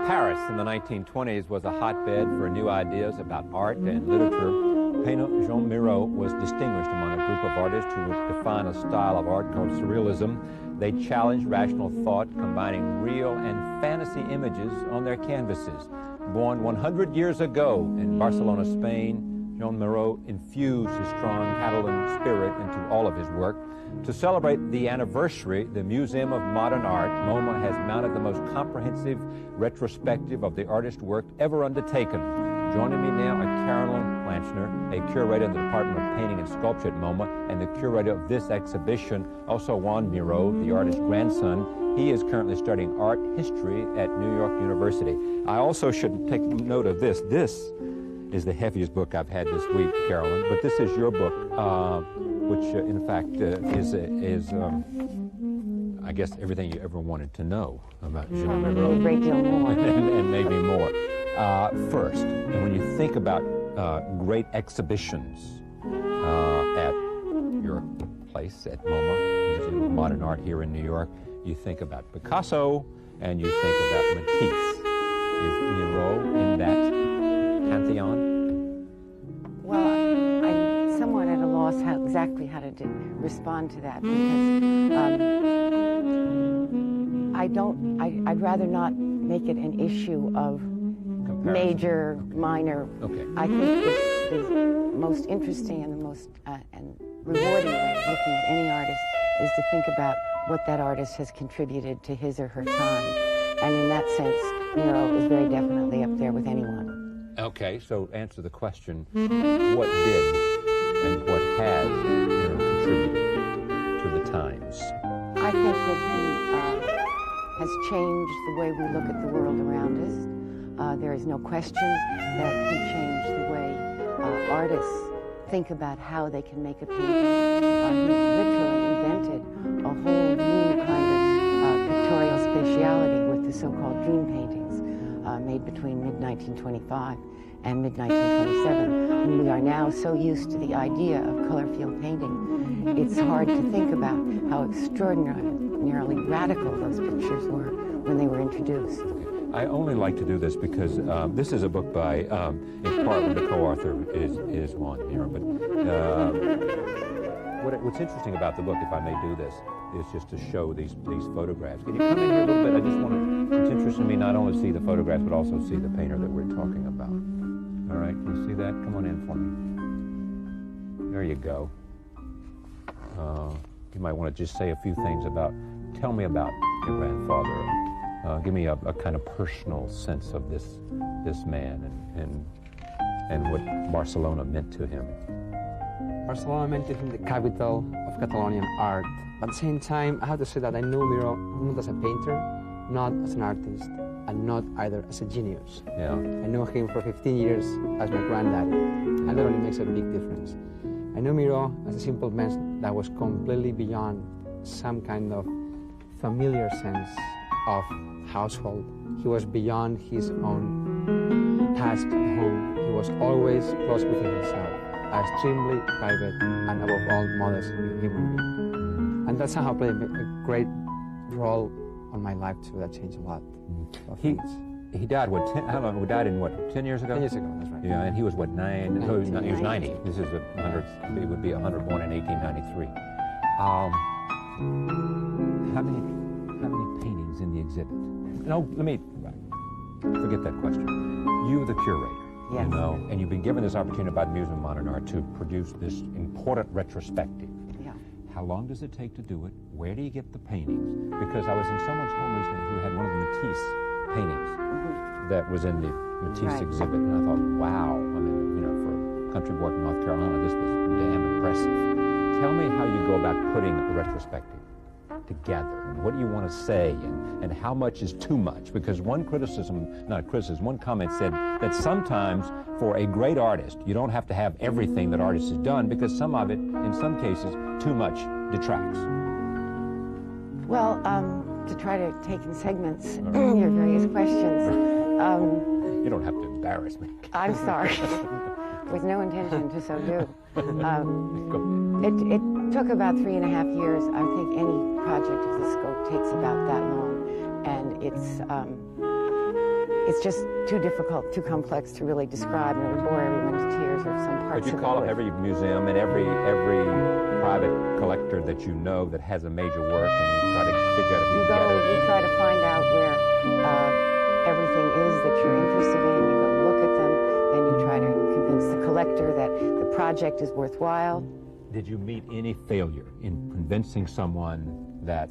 Paris in the 1920s was a hotbed for new ideas about art and literature. Painter Jean Miro was distinguished among a group of artists who would define a style of art called surrealism. They challenged rational thought, combining real and fantasy images on their canvases. Born 100 years ago in Barcelona, Spain, Jean Miro infused his strong Catalan spirit into all of his work. To celebrate the anniversary, the Museum of Modern Art, MoMA, has mounted the most comprehensive retrospective of the artist's work ever undertaken. Joining me now are Carolyn Planchner, a curator in the Department of Painting and Sculpture at MoMA, and the curator of this exhibition, also Juan Miro, the artist's grandson. He is currently studying art history at New York University. I also should take note of this. This is the heaviest book I've had this week, Carolyn, but this is your book, which in fact is I guess, everything you ever wanted to know about Jean Miro. A great deal more. and maybe more. First, and when you think about great exhibitions at your place at MoMA, Museum of Modern Art here in New York, you think about Picasso and you think about Matisse. Is Miro in that pantheon? Well, I'm somewhat at a loss exactly how to respond to that, because I'd rather not make it an issue of major, minor. Okay. I think the most interesting and the most and rewarding way of looking at any artist is to think about what that artist has contributed to his or her time. And in that sense, Miro is very definitely up there with anyone. Okay, so answer the question, what did and what has Miro contributed to the times? I think that he has changed the way we look at the world around us. There is no question that he changed the way artists think about how they can make a painting. He literally invented a whole new kind of pictorial spatiality with the so-called dream paintings made between mid-1925 and mid-1927. And we are now so used to the idea of color field painting, it's hard to think about how extraordinarily radical those pictures were when they were introduced. I only like to do this because this is a book by, in part, the co-author is Juan Miro. But what's interesting about the book, if I may do this, is just to show these photographs. Can you come in here a little bit? I just want to, it's interesting to me not only see the photographs, but also see the painter that we're talking about. All right, can you see that? Come on in for me. There you go. You might want to just say a few things about, tell me about your grandfather. Give me a kind of personal sense of this man and what Barcelona meant to him. Barcelona meant to him the capital of Catalonian art. But at the same time, I have to say that I know Miro not as a painter, not as an artist, and not either as a genius. Yeah. I know him for 15 years as my granddaddy, and that really makes a big difference. I know Miro as a simple man that was completely beyond some kind of familiar sense of household. He was beyond his own task at home. He was always close within himself, extremely private, and above all, modest human being. And that somehow played a great role on my life too. That changed a lot. He died, how long? He died in what, 10 years ago? 10 years ago, that's right. Yeah, and he was what, 9? So he was 90. 90. This is 100, he would be 100, born in 1893. How many paintings in the exhibit? No, let me forget that question. You're the curator, Yes. you know, and you've been given this opportunity by the Museum of Modern Art to produce this important retrospective. Yeah. How long does it take to do it? Where do you get the paintings? Because I was in someone's home recently who had one of the Matisse paintings that was in the Matisse Right. exhibit, and I thought, wow, I mean, you know, for a country boy from North Carolina, this was damn impressive. Tell me how you go about putting a retrospective together, and what do you want to say, and how much is too much? Because one comment said that sometimes for a great artist, you don't have to have everything that artist has done, because some of it, in some cases, too much detracts. Well, to try to take in segments your various questions. You don't have to embarrass me. I'm sorry, with no intention to so do. It took about 3.5 years. I think any project of this scope takes about that long, and it's it's just too difficult, too complex to really describe, and it would bore everyone to tears or some parts But you of it call up would. every museum and every private collector that you know that has a major work, and you try to figure out if you You can go, get it. you try to find out where everything is that you're interested in. You go look at them, then you try to convince the collector that the project is worthwhile. Did you meet any failure in convincing someone that